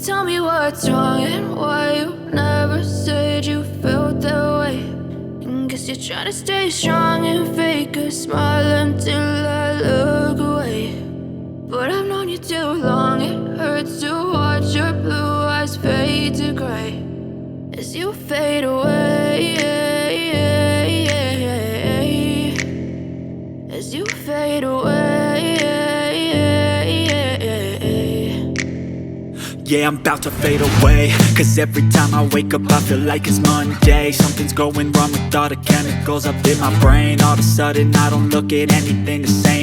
tell me what's wrong and why you never said you felt that way. And guess you're trying to stay strong and fake a smile until I look away. But I've known you too long, it hurts to watch your blue eyes fade to gray as you fade away, as you fade away. Yeah, I'm about to fade away, cause every time I wake up I feel like it's Monday. Something's going wrong with all the chemicals up in my brain. All of a sudden I don't look at anything the same.